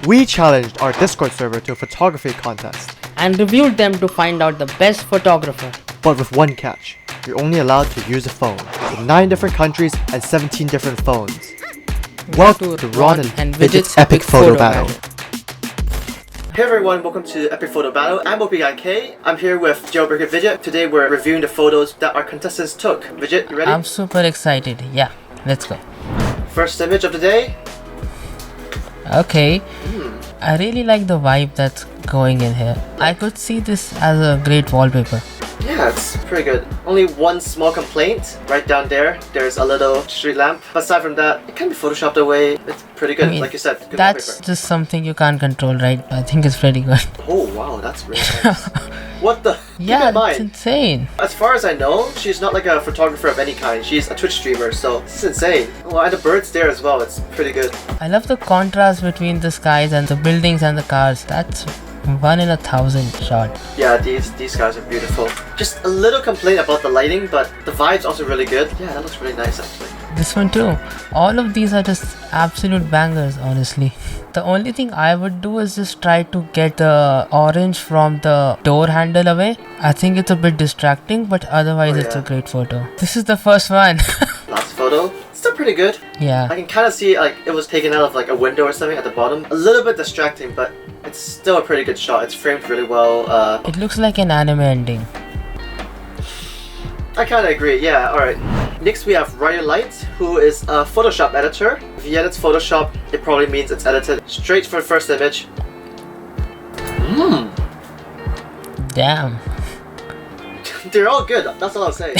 We challenged our Discord server to a photography contest. And reviewed them to find out the best photographer. But with one catch. You're only allowed to use a phone. With 9 different countries and 17 different phones. Welcome to Ron and Vijit's Epic Photo Battle. Hey everyone, welcome to Epic Photo Battle. I'm OPGuyK. I'm here with Jailbreaker Vijit. Today we're reviewing the photos that our contestants took. Vijit, you ready? I'm super excited. Yeah, let's go. First image of the day. Okay. I really like the vibe that's going in here. I could see this as a great wallpaper. Yeah, it's pretty good. Only one small complaint. Right down there, there's a little street lamp. But aside from that, it can be photoshopped away. It's pretty good, like you said. Good that's wallpaper. just something you can't control, right? I think it's pretty good. Oh wow, that's really nice. What the? Yeah, that's insane. As far as I know, she's not like a photographer of any kind. She's a Twitch streamer, so this is insane. Oh, and the birds there as well. It's pretty good. I love the contrast between the skies and the buildings and the cars. That's 1 in 1,000 shot. Yeah, these guys are beautiful. Just a little complaint about the lighting, but the vibe's also really good. Yeah, that looks really nice actually. This one too. All of these are just absolute bangers, honestly. The only thing I would do is just try to get the orange from the door handle away. I think it's a bit distracting, but otherwise it's a great photo. This is the first one. Last photo. Still pretty good. Yeah. I can kind of see like it was taken out of like a window or something at the bottom. A little bit distracting, but it's still a pretty good shot. It's framed really well. It looks like an anime ending. I kind of agree, yeah, alright. Next we have WrighterLights, who is a Photoshop editor. If he edits Photoshop, it probably means it's edited straight for the first image. Damn. They're all good, that's all I'll say.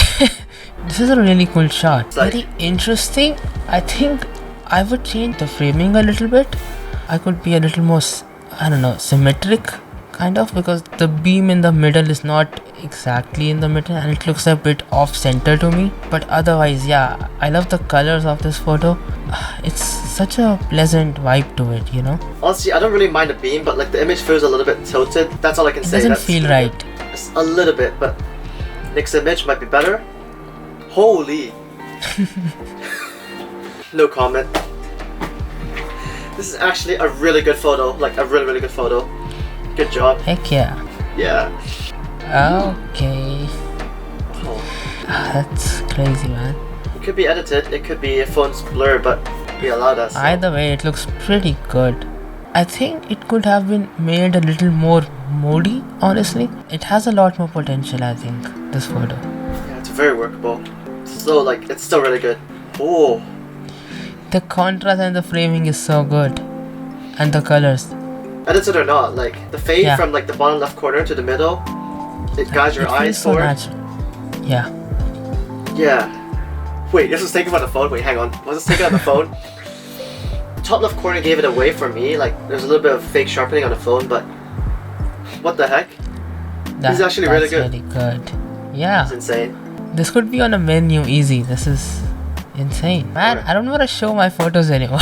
This is a really cool shot. Like, very interesting. I think I would change the framing a little bit. I could be a little more, I don't know, symmetric kind of, because the beam in the middle is not exactly in the middle and it looks a bit off center to me. But otherwise, yeah, I love the colors of this photo. It's such a pleasant vibe to it, you know. Honestly, I don't really mind the beam, but like the image feels a little bit tilted. That's all I can say. It doesn't feel right. It's a little bit, but next image might be better. Holy. No comment. This is actually a really good photo, like a really good photo. Good job. Heck yeah. Yeah. Okay. Oh. That's crazy, man. It could be edited, it could be a phone's blur, but we allow that. So. Either way, it looks pretty good. I think it could have been made a little more moody, honestly. It has a lot more potential, I think, this photo. Yeah, it's very workable. So, like, it's still really good. Oh. The contrast and the framing is so good. And the colors. Edited or not, like, the fade from, like, the bottom left corner to the middle, it guides your eyes so forward. natural. Yeah. Yeah. Wait, this was taken on the phone? Wait, hang on. Was this taken on the phone? Top left corner gave it away for me. Like, there's a little bit of fake sharpening on the phone, but what the heck? This is actually really good. Really good. Yeah. It's insane. This could be on a menu easy. This is insane. Man, I don't want to show my photos anymore.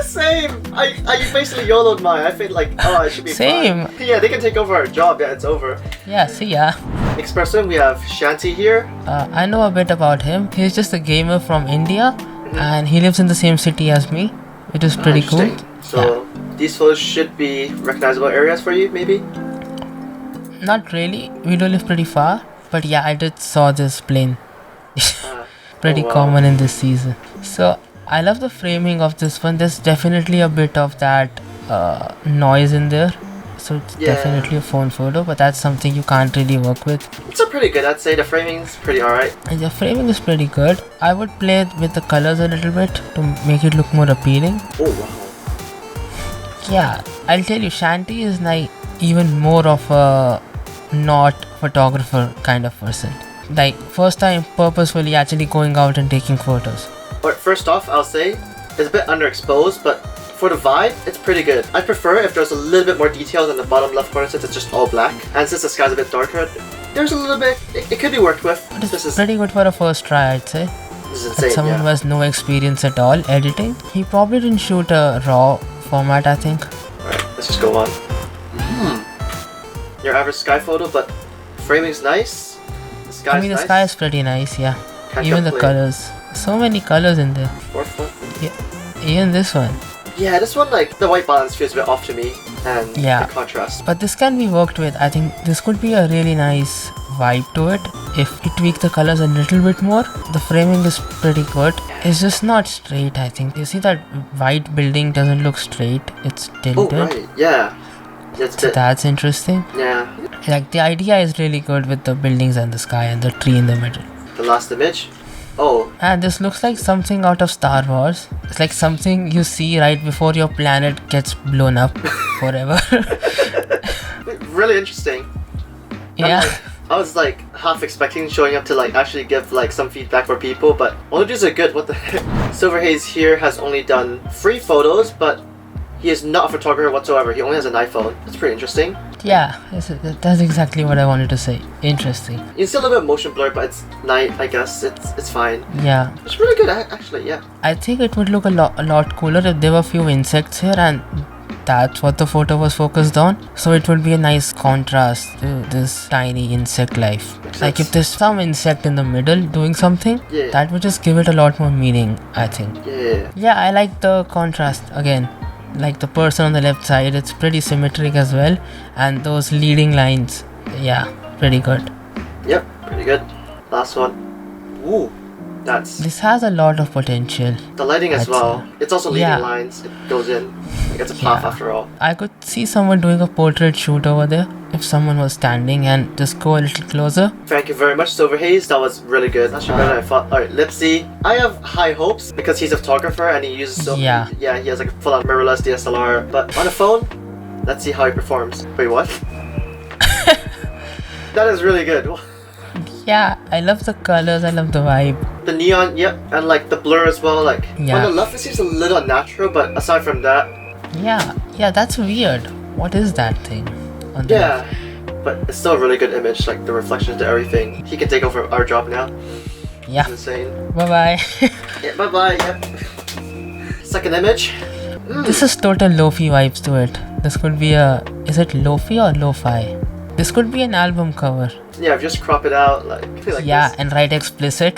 Same! I basically YOLO'd mine. I feel like, oh, I should be Same. fine. Yeah, they can take over our job. Yeah, it's over. Yeah, see ya. Next person, we have Shanty here. I know a bit about him. He's just a gamer from India. And he lives in the same city as me. It is pretty cool. So, these photos should be recognizable areas for you, maybe? Not really. We do live pretty far. But yeah, I did saw this plane. Pretty common in this season. So, I love the framing of this one. There's definitely a bit of that noise in there. So it's definitely a phone photo, but that's something you can't really work with. It's a pretty good, I'd say. The framing's pretty alright. And the framing is pretty good. I would play with the colors a little bit to make it look more appealing. Oh wow. Yeah, I'll tell you, Shanty is like even more of a not photographer kind of person. Like first time purposefully actually going out and taking photos. Alright, first off, I'll say it's a bit underexposed, but for the vibe, it's pretty good. I prefer if there's a little bit more details in the bottom left corner since it's just all black. And since the sky's a bit darker, there's a little bit, it could be worked with. This is pretty good for a first try, I'd say. This is insane, as someone who has no experience at all editing, he probably didn't shoot a raw format, I think. Alright, let's just go on. Your average sky photo, but framing's nice. The sky's I mean, the nice. sky is pretty nice, yeah. Can't Even the complain. colors. So many colors in there. Fourth one. Yeah. Even this one. Yeah, this one, like, the white balance feels a bit off to me, and Yeah. the contrast. But this can be worked with. I think this could be a really nice vibe to it if you tweak the colors a little bit more. The framing is pretty good. It's just not straight, I think. You see that white building doesn't look straight. It's Oh, tilted. right, yeah. So that's interesting. Yeah. Like the idea is really good with the buildings and the sky and the tree in the middle. The last image. Oh. And this looks like something out of Star Wars. It's like something you see right before your planet gets blown up forever. Really interesting. Yeah. I was like half expecting showing up to like actually give like some feedback for people, but all of these are good. What the heck? SilverHaze here has only done 3 photos, but he is not a photographer whatsoever. He only has an iPhone. That's pretty interesting. Yeah, that's exactly what I wanted to say. Interesting. You can see a little bit of motion blur, but it's night, I guess. It's fine. Yeah. It's really good, actually, yeah. I think it would look a lot cooler if there were a few insects here, and that's what the photo was focused on. So it would be a nice contrast to this tiny insect life. Like if there's some insect in the middle doing something, Yeah. that would just give it a lot more meaning, I think. Yeah. Yeah, I like the contrast again. Like the person on the left side, it's pretty symmetric as well, and those leading lines, yeah, pretty good. Yep, pretty good. Last one. Ooh, that's This has a lot of potential. the lighting as I'd well. say. It's also leading Yeah. lines. It goes in. Like it's a path Yeah. after all. I could see someone doing a portrait shoot over there if someone was standing, and just go a little closer. Thank you very much, SilverHaze. That was really good. That's better than I thought. Alright, Lipzi. I have high hopes because he's a photographer and he uses so Yeah. yeah, he has like a full-on mirrorless DSLR. But on a phone, let's see how he performs. Wait, what? That is really good. Yeah, I love the colors, I love the vibe. The neon, yep, and like the blur as well. Like Yeah. on the left, it seems a little unnatural, but aside from that, Yeah, that's weird. What is that thing on the yeah. left? But it's still a really good image, like the reflections to everything. He can take over our job now. Yeah, It's insane. bye-bye. Yeah, bye bye. Yep. Second image. This is total lo-fi vibes to it. This could be a... Is it lo-fi or lo-fi? This could be an album cover. Yeah, just crop it out like Yeah, this. and write explicit.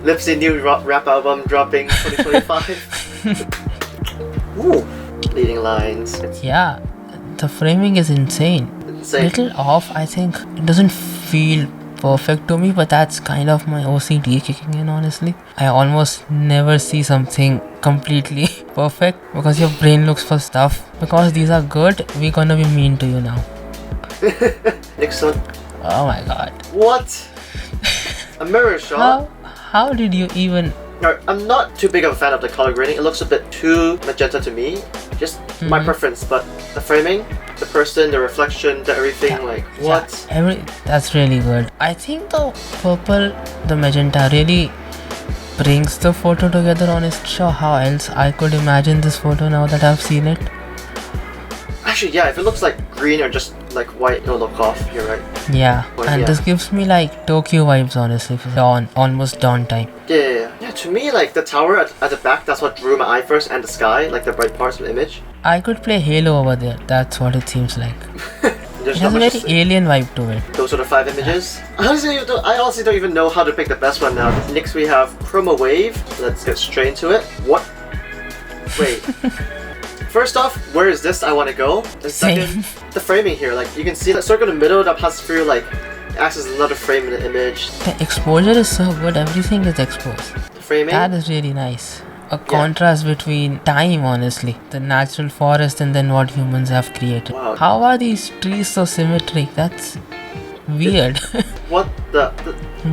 Lipzi new rap album dropping 2025. Ooh, leading lines. It's Yeah, the framing is insane. insane. Little off, I think. It doesn't feel perfect to me, but that's kind of my OCD kicking in, honestly. I almost never see something completely perfect because your brain looks for stuff. Because these are good, we're gonna be mean to you now. Next one. Oh my god. What? A mirror shot. How did you even... Alright, I'm not too big of a fan of the color grading. It looks a bit too magenta to me. Just my preference, but the framing, the person, the reflection, the everything, like what? Yeah, that's really good. I think the purple, the magenta really brings the photo together. Honestly, sure how else I could imagine this photo now that I've seen it. Actually, yeah, if it looks like green or just like white, it'll look off. You're right. Yeah, Well, and yeah. this gives me like Tokyo vibes, honestly. For dawn, almost dawn time. Yeah, to me, like the tower at the back, that's what drew my eye first, and the sky, like the bright parts of the image. I could play Halo over there. That's what it seems like. There's It not has a much very to say. alien vibe to it. Those are the 5 images. I honestly don't even know how to pick the best one now. Next we have ChromaWave. Let's get straight into it. What? Wait. First off, where is this? I want to go. And second, the framing here. Like you can see that circle in the middle that passes through, like acts as another frame in the image. The exposure is so good. Everything is exposed. The framing. That is really nice. A contrast between time, honestly, the natural forest, and then what humans have created. Wow. How are these trees so symmetric? That's weird. What the?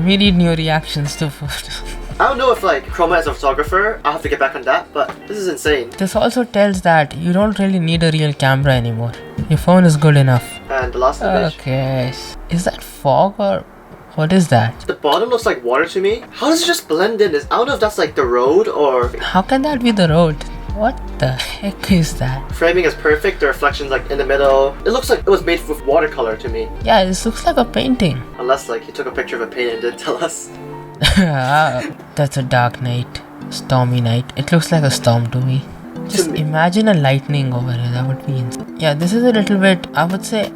We need new reactions to photos. I don't know if like Chroma is a photographer. I'll have to get back on that, but this is insane. This also tells that you don't really need a real camera anymore. Your phone is good enough. And the last image. Okay. Is that fog or what is that? The bottom looks like water to me. How does it just blend in? I don't know if that's like the road or... How can that be the road? What the heck is that? Framing is perfect, the reflection's like in the middle. It looks like it was made with watercolor to me. Yeah, this looks like a painting. Unless like he took a picture of a paint and didn't tell us. That's a dark night. Stormy night. It looks like a storm to me. Just imagine a lightning over here. That would be insane. Yeah, this is a little bit, I would say,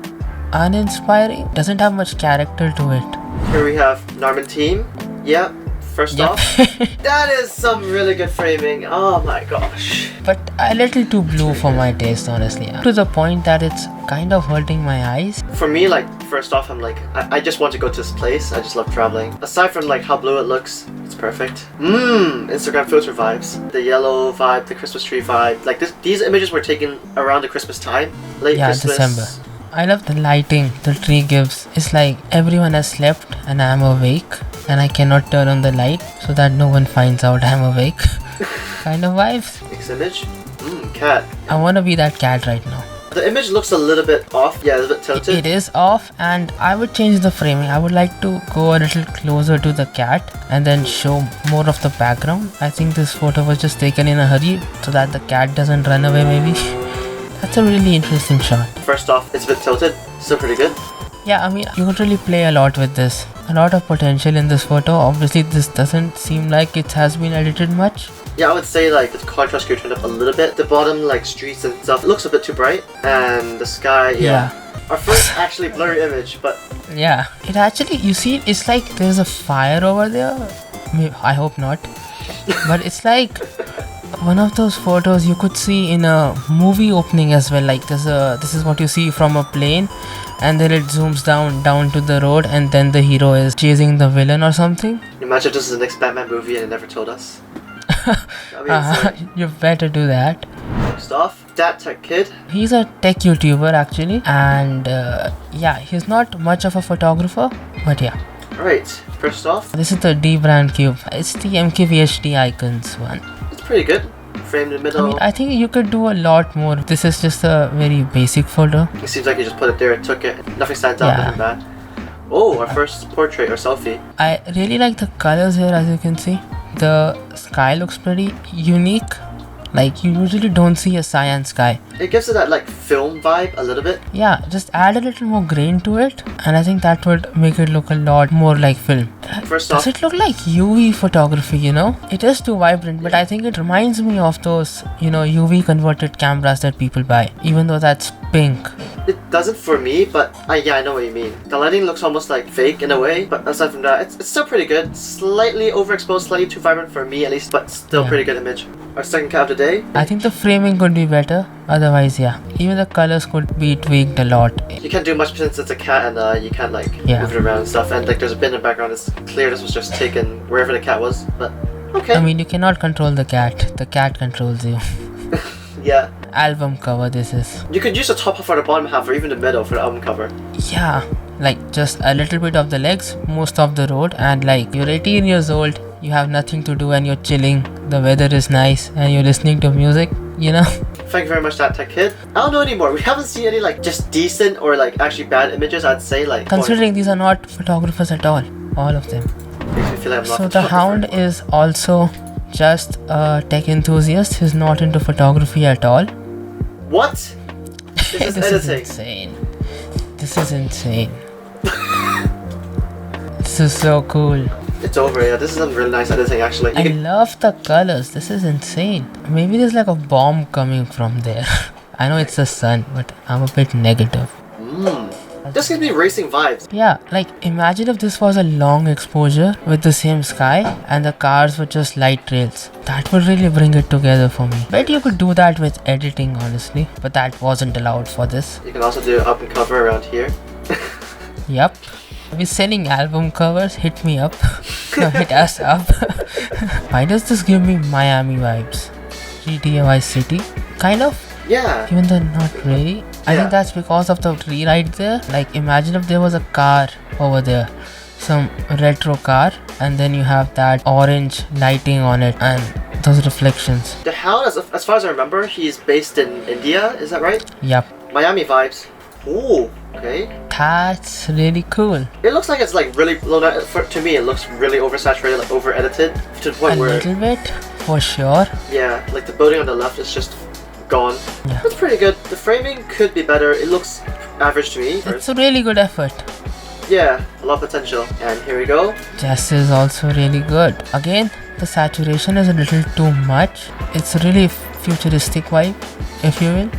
uninspiring. Doesn't have much character to it. Here we have Narmonteam. Yeah, First off, that is some really good framing. Oh my gosh. But a little too blue for my taste, honestly. To the point that it's kind of hurting my eyes. For me, like, first off, I'm like, I just want to go to this place. I just love traveling. Aside from like how blue it looks, it's perfect. Instagram filter vibes. The yellow vibe, the Christmas tree vibe. Like these images were taken around the Christmas time. Late Christmas. December. I love the lighting the tree gives. It's like everyone has slept and I'm awake and I cannot turn on the light so that no one finds out I'm awake. Kind of vibes. Next image. Cat. I want to be that cat right now. The image looks a little bit off. Yeah, it's a bit tilted. It is off, and I would change the framing. I would like to go a little closer to the cat and then show more of the background. I think this photo was just taken in a hurry so that the cat doesn't run away maybe. That's a really interesting shot. First off, it's a bit tilted. Still pretty good. Yeah, I mean, you could really play a lot with this. A lot of potential in this photo. Obviously, this doesn't seem like it has been edited much. Yeah, I would say like the contrast could turn up a little bit. The bottom like streets and stuff looks a bit too bright, and the sky. Yeah. Our first actually blurry image, but yeah, it actually, you see, it's like there's a fire over there. I hope not, but it's like one of those photos you could see in a movie opening as well. Like this is what you see from a plane, and then it zooms down to the road, and then the hero is chasing the villain or something. Imagine this is the next Batman movie and it never told us. You better do that. Next off, that tech kid. He's a tech YouTuber actually, and yeah, he's not much of a photographer, but yeah. Alright, first off, this is the D brand cube. It's the MKBHD icons one. It's pretty good. Frame in the middle. I mean, I think you could do a lot more. This is just a very basic photo. It seems like you just put it there, took it. Nothing stands out, nothing bad. Oh, our first portrait or selfie. I really like the colors here, as you can see. The sky looks pretty unique. Like, you usually don't see a cyan sky. It gives it that like film vibe a little bit. Yeah, just add a little more grain to it, and I think that would make it look a lot more like film. First off, does it look like UV photography, you know? It is too vibrant, but I think it reminds me of those, you know, UV converted cameras that people buy, even though that's pink. It doesn't for me, but yeah, I know what you mean. The lighting looks almost like fake in a way, but aside from that, it's still pretty good. Slightly overexposed, slightly too vibrant for me at least, but still pretty good image. Our second cat of the day. I think the framing could be better. Otherwise, yeah, even the colors could be tweaked a lot. You can't do much since it's a cat and you can't like move it around and stuff. And like there's a bin in the background. It's clear this was just taken wherever the cat was. But okay. I mean, you cannot control the cat. The cat controls you. Yeah. Album cover this is. You could use the top half or the bottom half or even the middle for the album cover. Yeah, like just a little bit of the legs, most of the road, and like you're 18 years old, you have nothing to do and you're chilling, the weather is nice and you're listening to music, you know. Thank you very much, that tech kid. I don't know anymore. We haven't seen any like just decent or like actually bad images, I'd say. Like considering these are not photographers at all of them. Makes me feel like I'm not so the Hound is also just a tech enthusiast. He's not into photography at all. What? This is editing. Is insane. This is insane. This is so cool. It's over, yeah. This is some really nice editing actually. I love the colors. This is insane. Maybe there's like a bomb coming from there. I know it's the sun, but I'm a bit negative. This gives me racing vibes. Yeah, like imagine if this was a long exposure with the same sky and the cars were just light trails. That would really bring it together for me. Bet you could do that with editing, honestly, but that wasn't allowed for this. You can also do up and cover around here. Yep. We're selling album covers. Hit me up. Hit us up. Why does this give me Miami vibes? GTA Vice City? Kind of. Yeah. Even though not really. I think that's because of the tree right there. Like imagine if there was a car over there. Some retro car. And then you have that orange lighting on it. And those reflections. The Hound, as far as I remember, he's based in India. Is that right? Yep. Miami vibes. Ooh. Okay. That's really cool. It looks like it's like really, to me it looks really oversaturated, like over edited to the point where... A little bit, for sure. Yeah, like the building on the left is just gone. Yeah. That's pretty good. The framing could be better. It looks average to me. It's a really good effort. Yeah, a lot of potential. And here we go. Jess is also really good. Again, the saturation is a little too much. It's a really futuristic vibe, if you will.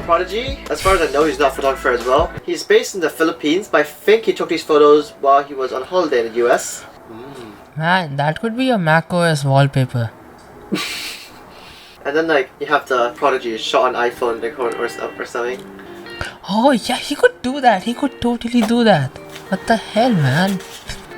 Prodigy, as far as I know, he's not a photographer as well. He's based in the Philippines, but I think he took these photos while he was on holiday in the US. Man, that could be a macOS wallpaper. And then like you have the Prodigy shot on iPhone or something. Oh yeah, he could do that. He could totally do that. What the hell, man?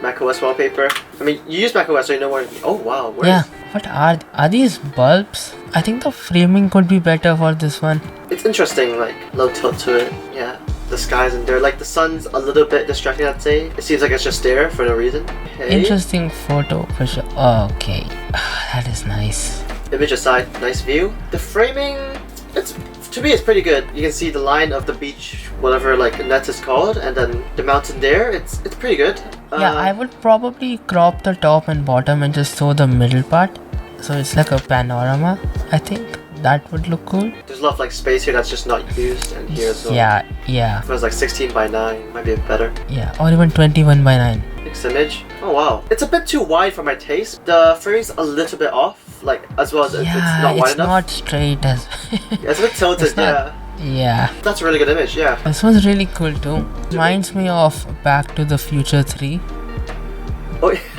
macOS wallpaper. I mean, you use macOS, so you know what. Oh wow. Yeah. What are these bulbs? I think the framing could be better for this one. It's interesting, like low tilt to it. Yeah. The skies and there, like the sun's a little bit distracting. I'd say it seems like it's just there for no reason. Okay. Interesting photo for sure. Okay, that is nice. Image aside, nice view. The framing, to me it's pretty good. You can see the line of the beach, whatever like net is called, and then the mountain there. It's pretty good. Yeah, I would probably crop the top and bottom and just show the middle part, so it's like a panorama. I think that would look cool. There's a lot of like space here that's just not used, and here as well. Yeah. If it was like 16 by 9, might be better. Yeah, or even 21 by 9. Next image. Oh wow, it's a bit too wide for my taste. The framing's a little bit off, like as well as it's not wide enough. It's not straight as. Yeah, it's a bit tilted. Yeah. That's a really good image. Yeah. This one's really cool too. Reminds me of Back to the Future 3.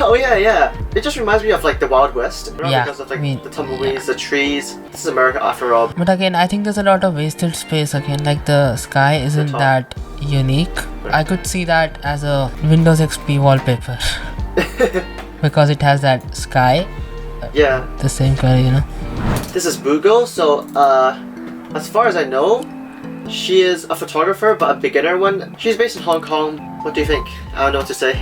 Oh yeah. It just reminds me of like the Wild West. Yeah, because of like the tumbleweeds, the trees. This is America after all. But again, I think there's a lot of wasted space again. Like the sky isn't that unique. I could see that as a Windows XP wallpaper. Because it has that sky. Yeah. The same color, you know. This is Bugo. So as far as I know, she is a photographer, but a beginner one. She's based in Hong Kong. What do you think? I don't know what to say.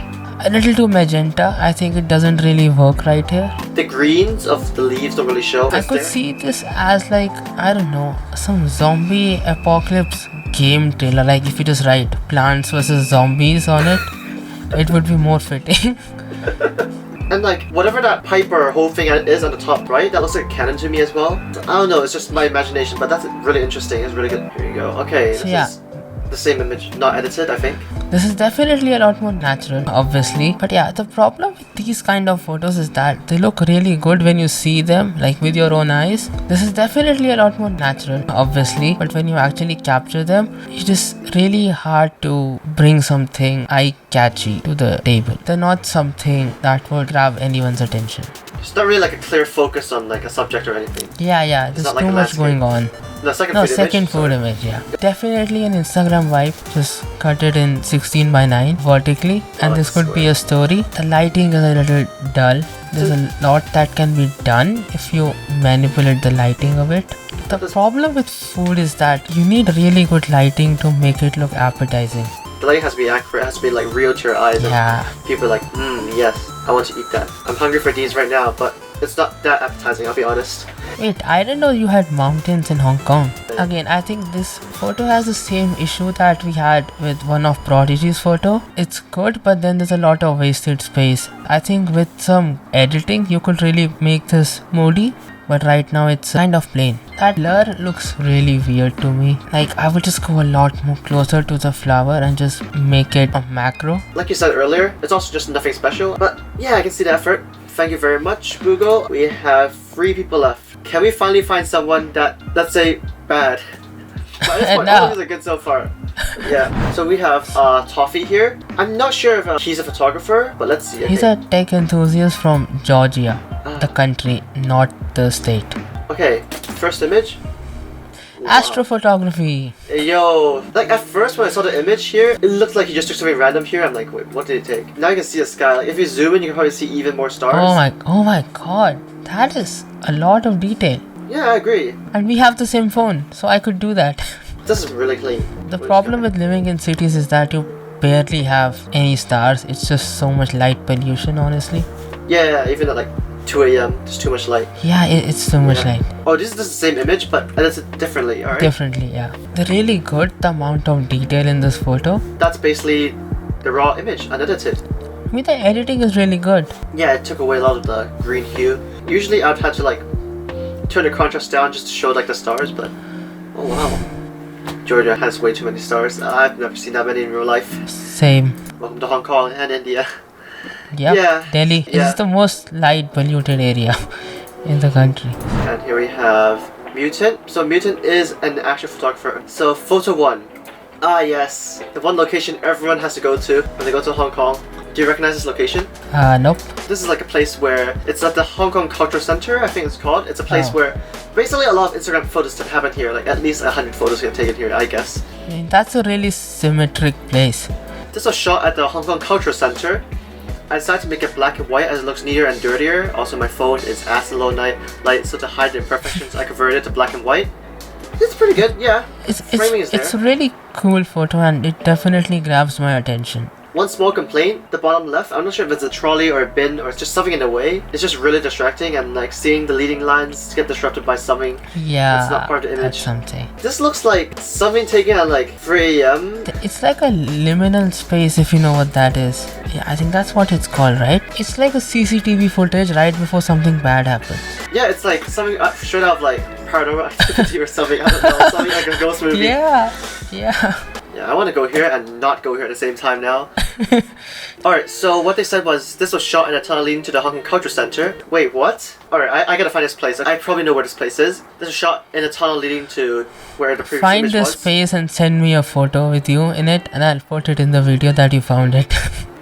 A little too magenta. I think it doesn't really work right here. The greens of the leaves don't really show. I could see this as like, I don't know, some zombie apocalypse game trailer. Like if you just write Plants vs Zombies on it, it would be more fitting. And like whatever that piper whole thing is on the top right, that looks like a cannon to me as well. I don't know, it's just my imagination, but that's really interesting. It's really good. Here you go. Okay, so this is the same image, not edited, I think. This is definitely a lot more natural, obviously. But yeah, the problem with these kind of photos is that they look really good when you see them, like with your own eyes. This is definitely a lot more natural, obviously. But when you actually capture them, it's just really hard to bring something eye-catchy to the table. They're not something that would grab anyone's attention. It's not really like a clear focus on like a subject or anything. Yeah, there's too much going on. Second food image, yeah. Definitely an Instagram vibe. Just cut it in 16 by 9 vertically, and this could be a story. The lighting is a little dull. There's a lot that can be done if you manipulate the lighting a bit. The problem with food is that you need really good lighting to make it look appetizing. The lighting has to be accurate, it has to be like real to your eyes. Yeah. And people are like, yes, I want to eat that. I'm hungry for these right now, but it's not that appetizing, I'll be honest. Wait, I didn't know you had mountains in Hong Kong. Again, I think this photo has the same issue that we had with one of Prodigy's photo. It's good, but then there's a lot of wasted space. I think with some editing, you could really make this moody. But right now it's kind of plain. That blur looks really weird to me. Like I would just go a lot more closer to the flower and just make it a macro. Like you said earlier, it's also just nothing special. But yeah, I can see the effort. Thank you very much, Google. We have 3 people left. Can we finally find someone that, let's say, bad? But at this point, all of these are good so far. Yeah, so we have Toffee here. I'm not sure if she's a photographer, but let's see. He's a tech enthusiast from Georgia, the country, not the state. Okay, first image. Wow. Astrophotography. Yo, like at first when I saw the image here, it looked like he just took something random here. I'm like, wait, what did he take? Now you can see the sky. Like if you zoom in, you can probably see even more stars. Oh my god, that is a lot of detail. Yeah, I agree. And we have the same phone, so I could do that. This is really clean. The problem with living in cities is that you barely have any stars. It's just so much light pollution, honestly. Yeah, even at like 2 a.m. There's too much light. Yeah, it's too much light. Oh, this is the same image, but edited differently, alright? Differently, yeah. They're really good, the amount of detail in this photo. That's basically the raw image, unedited. I mean, the editing is really good. Yeah, it took away a lot of the green hue. Usually I'd have to like turn the contrast down just to show like the stars, but oh wow. Georgia has way too many stars. I've never seen that many in real life. Same. Welcome to Hong Kong and India. Yep, yeah, Delhi is the most light polluted area in the country. And here we have Mutant. So Mutant is an action photographer. So photo 1. Ah yes, the one location everyone has to go to when they go to Hong Kong. Do you recognize this location? Nope. This is like a place where it's at the Hong Kong Cultural Center, I think it's called. It's a place where basically a lot of Instagram photos happen here, like at least 100 photos get taken here, I guess. I mean, that's a really symmetric place. This was shot at the Hong Kong Cultural Center. I decided to make it black and white as it looks neater and dirtier. Also my phone is at low light, so to hide the imperfections I converted it to black and white. It's pretty good, yeah. Framing is there. It's a really cool photo and it definitely grabs my attention. One small complaint, the bottom left, I'm not sure if it's a trolley or a bin or it's just something in the way. It's just really distracting and like seeing the leading lines get disrupted by something. Yeah, it's not part of the image. that's something. This looks like something taken at like 3 AM. It's like a liminal space if you know what that is. Yeah, I think that's what it's called, right? It's like a CCTV footage right before something bad happens. Yeah, it's like something straight out of like Paranormal Activity or something, I don't know, something like a ghost movie. Yeah. Yeah, I want to go here and not go here at the same time now. Alright, so what they said was this was shot in a tunnel leading to the Hong Kong Culture Center. Wait, what? Alright, I gotta find this place. I probably know where this place is. This was shot in a tunnel leading to where the previous Find image this was. space and send me a photo with you in it and I'll put it in the video that you found it.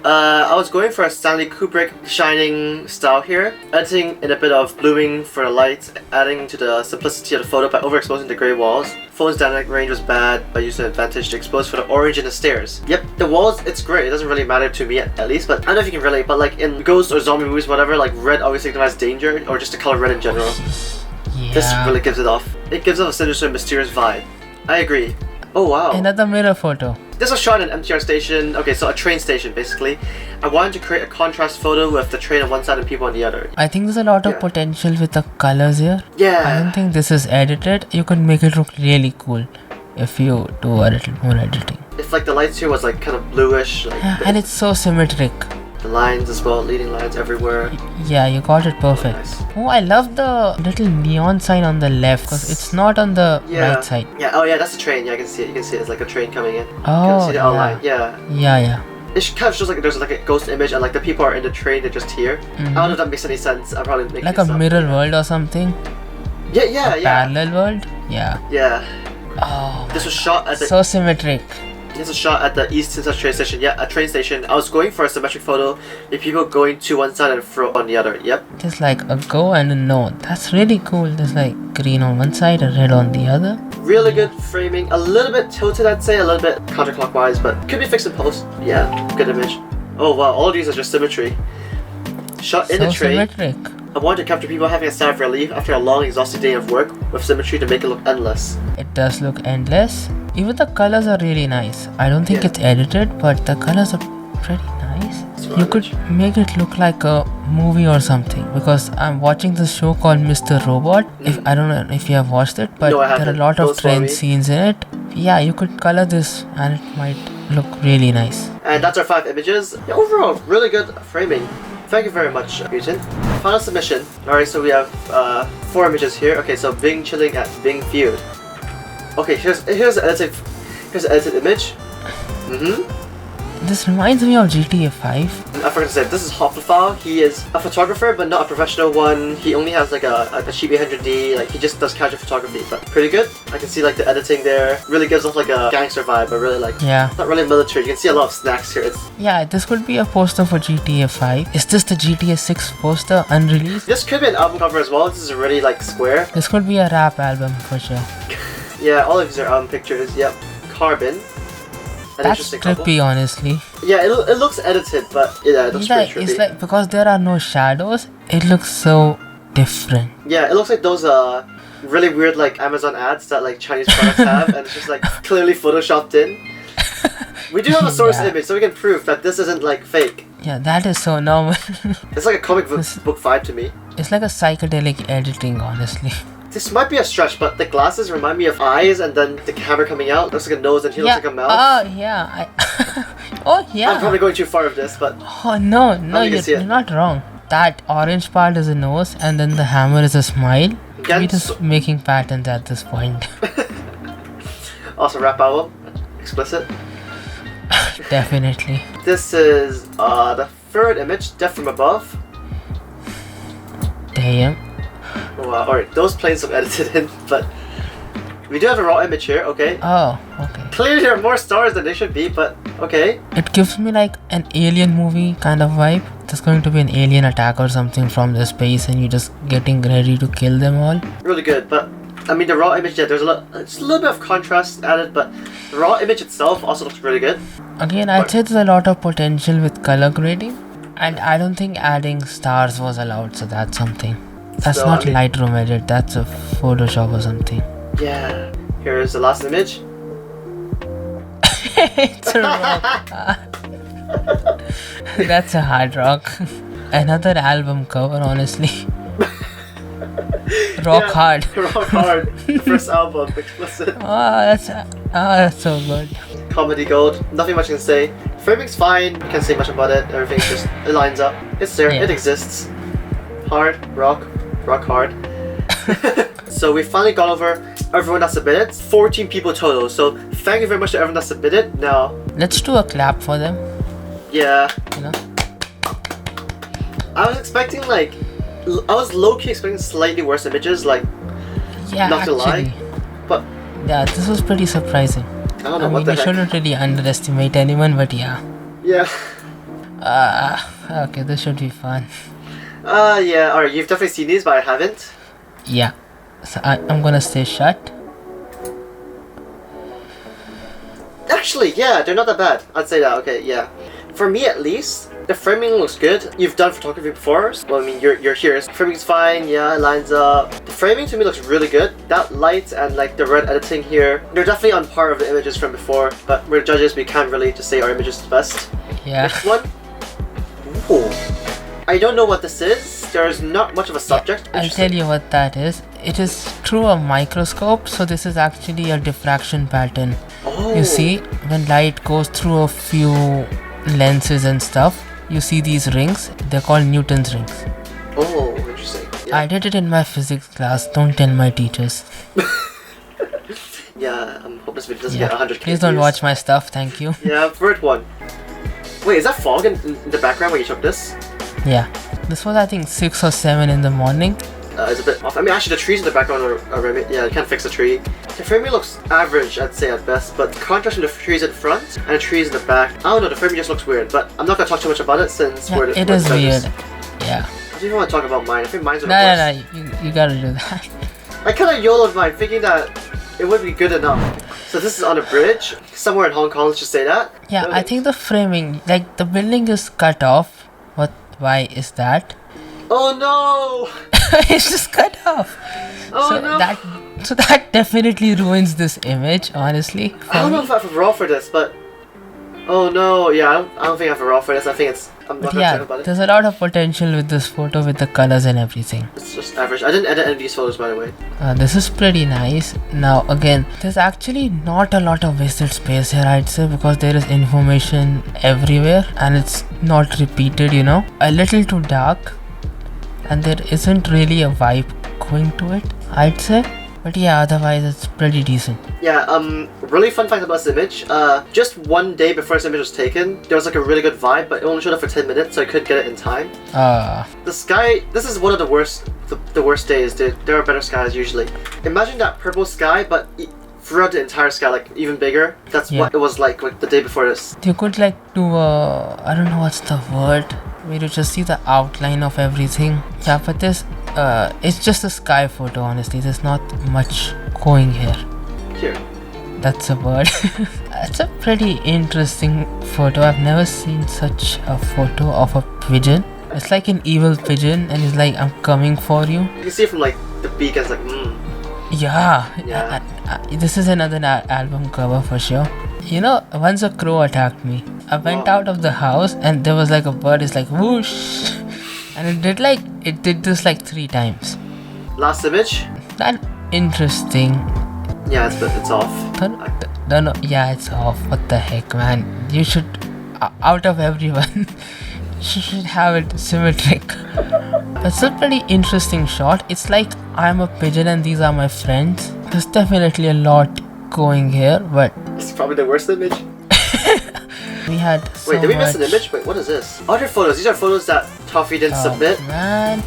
I was going for a Stanley Kubrick Shining style here, editing in a bit of blooming for the lights, adding to the simplicity of the photo by overexposing the grey walls. Phone's dynamic range was bad, but I used an advantage to expose for the orange in the stairs. Yep, the walls, it's great. It doesn't really matter to me at least, but I don't know if you can relate, but like in ghost or zombie movies, whatever, like red always signifies danger, or just the color red in general. Yeah. This really gives it off. It gives off a sinister, mysterious vibe. I agree. Oh wow. Another mirror photo. This was shot in an MTR station, okay, so a train station basically. I wanted to create a contrast photo with the train on one side and people on the other. I think there's a lot of potential with the colors here. Yeah. I don't think this is edited. You can make it look really cool if you do a little more editing. If like the lights here was like kind of bluish, like and it's so symmetric. The lines as well, leading lines everywhere. Yeah, you got it perfect. Nice. Oh, I love the little neon sign on the left because it's not on the right side. Yeah, oh yeah, that's the train. Yeah, I can see it. You can see it. It's like a train coming in. Oh, you can see the outline. Yeah. Yeah. It kind of shows like there's like a ghost image and like the people are in the train, they're just here. I don't know if that makes any sense. I'm probably making like a mirror world or something. Yeah. Parallel world. Yeah. Oh. This was shot at the. So symmetric. This was shot at the East Tinsel train station. Yeah, a train station. I was going for a symmetric photo with people going to one side and fro on the other. Yep. Just like a go and a no. That's really cool. There's like green on one side and red on the other. Really good framing. A little bit tilted, I'd say. A little bit counterclockwise, but could be fixed in post. Yeah, good image. Oh wow, all of these are just symmetry. Shot in a train. Symmetric. I wanted to capture people having a sigh of relief after a long, exhausting day of work with symmetry to make it look endless. It does look endless. Even the colors are really nice. I don't think it's edited, but the colors are pretty nice. You could make it look like a movie or something because I'm watching this show called Mr. Robot. If I don't know if you have watched it, but there are a lot of train scenes in it. Yeah, you could color this and it might look really nice. And that's our 5 images. Yeah, overall, really good framing. Thank you very much, Mutant. Final submission. Alright, so we have 4 images here. Okay, so Bing chilling at Bing Feud. Okay, here's the edited image. This reminds me of GTA 5. I forgot to say, this is Hoplophile. He is a photographer, but not a professional one. He only has like a cheap 800D, like he just does casual photography, but pretty good. I can see like the editing there. Really gives off like a gangster vibe, but really like, not really military. You can see a lot of snacks here. This could be a poster for GTA 5. Is this the GTA 6 poster unreleased? This could be an album cover as well. This is already like square. This could be a rap album for sure. Yeah, all of these are album pictures. Yep. Carbon. That's trippy, honestly. Yeah, it looks edited, but yeah, it looks pretty trippy. It's like, because there are no shadows, it looks so different. Yeah, it looks like those really weird like Amazon ads that like Chinese products have, and it's just like clearly photoshopped in. We do have a source image, so we can prove that this isn't like fake. Yeah, that is so normal. It's like a comic book vibe to me. It's like a psychedelic editing, honestly. This might be a stretch, but the glasses remind me of eyes, and then the camera coming out looks like a nose, and he looks like a mouth. Oh yeah. Oh yeah. I'm probably going too far with this, but oh no, you're not wrong. That orange part is a nose, and then the hammer is a smile. We're just making patterns at this point. Also, rap album, explicit. Definitely. This is the 3rd image, Death from Above. Damn. Alright, those planes have edited in, but We do have a raw image here, okay? Oh, okay. Clearly there are more stars than they should be, but okay. It gives me like an alien movie kind of vibe. There's going to be an alien attack or something from the space and you're just getting ready to kill them all. Really good, but I mean the raw image, yeah, there's just a little bit of contrast added, but the raw image itself also looks really good. Again, I'd say there's a lot of potential with color grading, and I don't think adding stars was allowed, so that's something. That's So, not I mean- Lightroom edit, that's a Photoshop or something. Yeah. Here's the last image. It's a rock. That's a hard rock. Another album cover, honestly. Rock Yeah, hard. Rock hard. The first album, explicit. That's so good. Comedy gold. Nothing much can say. Framing's fine. Can't say much about it. Everything's just, it lines up. It's there. Yeah. It exists. Hard. Rock hard. So we finally got over everyone that submitted. 14 people total. So thank you very much to everyone that submitted. Now, Let's do a clap for them, yeah, you know? I was expecting I was low-key expecting slightly worse images, like, Yeah, not to lie, actually. but Yeah, this was pretty surprising. I don't know I what mean, the we heck. shouldn't really underestimate anyone, but yeah. Yeah. Okay, this should be fun. Yeah, alright, you've definitely seen these, but I haven't. Yeah. So I'm gonna stay shut. Actually, yeah, they're not that bad. I'd say that, okay, yeah. For me at least, the framing looks good. You've done photography before, well, I mean, you're here. Framing's fine, yeah, it lines up. The framing to me looks really good. That light and like the red editing here, they're definitely on par of the images from before, but we're judges, we can't really just say our image is the best. Yeah. Next one. Ooh. I don't know what this is. There's not much of a subject. I'll tell you what that is. It is through a microscope, so this is actually a diffraction pattern. Oh. You see, when light goes through a few lenses and stuff, you see these rings. They're called Newton's rings. Oh, interesting. Yeah. I did it in my physics class. Don't tell my teachers. Yeah, I hope this video doesn't get 100k Please don't views. watch my stuff. Thank you. Yeah, third one. Wait, is that fog in the background when you took this? Yeah. This was, I think, 6 or 7 in the morning. It's a bit off. I mean, actually, the trees in the background are yeah, you can't fix the tree. The framing looks average, I'd say at best, but the contrast between the trees in front and the trees in the back, I don't know, the framing just looks weird, but I'm not gonna talk too much about it since Yeah, we're it we're is judges. weird. Yeah. I don't even want to talk about mine. I think mine's are the No, worst. you gotta do that. I kind of YOLO'd mine, thinking that it would be good enough. So this is on a bridge, somewhere in Hong Kong, let's just say that. Yeah, I think the framing, like the building is cut off. Why is that? Oh no! It's just cut off. Oh so no! that definitely ruins this image, honestly. I don't know if I have a raw for this, but... Oh no, yeah, I don't think I have a raw for this. I think I'm not But gonna yeah, talk about it. there's a lot of potential with this photo, with the colors and everything. It's just average. I didn't edit any of these photos, by the way. This is pretty nice. Now again, there's actually not a lot of wasted space here, I'd say, because there is information everywhere and it's not repeated, you know. A little too dark and there isn't really a vibe going to it, I'd say. But yeah, otherwise it's pretty decent. Yeah, really fun fact about this image. Just one day before this image was taken, there was like a really good vibe, but it only showed up for 10 minutes, so I couldn't get it in time. The sky, this is one of the worst days, dude. There are better skies usually. Imagine that purple sky, but throughout the entire sky, like even bigger. That's what it was like the day before this. You could like do I don't know what's the word, where you just see the outline of everything. Yeah, but this, it's just a sky photo, honestly. There's not much going here. Here. That's a word. It's a pretty interesting photo. I've never seen such a photo of a pigeon. It's like an evil pigeon and it's like, I'm coming for you. You can see it from like the beak and it's like, Yeah. This is another album cover for sure. You know, once a crow attacked me. I went out of the house and there was like a bird. It's like whoosh, and it did this like 3 times. Last image. That interesting. Yeah, it's off. No, yeah, it's off. What the heck, man? You should, out of everyone, you should have it symmetric. It's a pretty interesting shot. It's like I'm a pigeon and these are my friends. There's definitely a lot going here, but It's probably the worst image. we had so Wait, did we miss an much- image? Wait, what is this? Other photos. These are photos that Toffee didn't submit. Man.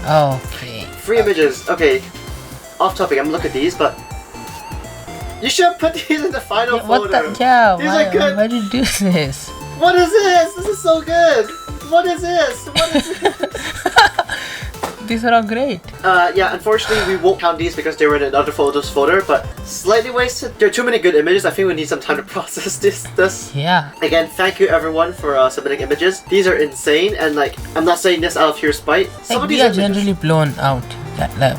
Okay. 3 images. Okay. Off topic. I'm gonna look at these, but You should put these in the final folder. Why did you do this? What is this? This is so good. What is this? These are all great. Yeah, unfortunately we won't count these because they were in another photos folder, but slightly wasted. There are too many good images. I think we need some time to process this. Yeah. Again, thank you everyone for submitting images. These are insane, and like, I'm not saying this out of pure spite. Some of these we are generally blown out.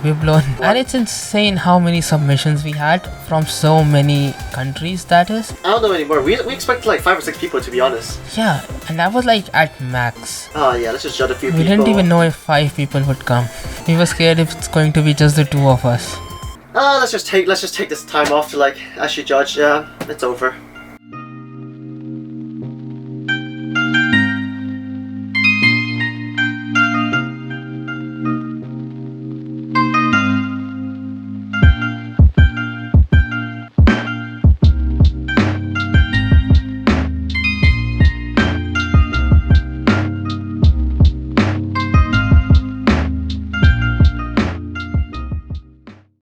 We're blown. And it's insane how many submissions we had from so many countries, that is. I don't know anymore. We expected like 5 or 6 people, to be honest. Yeah, and that was like at max. Oh yeah, let's just judge a few people. We didn't even know if 5 people would come. We were scared if it's going to be just the 2 of us. Let's just take this time off to like actually judge. Yeah, it's over.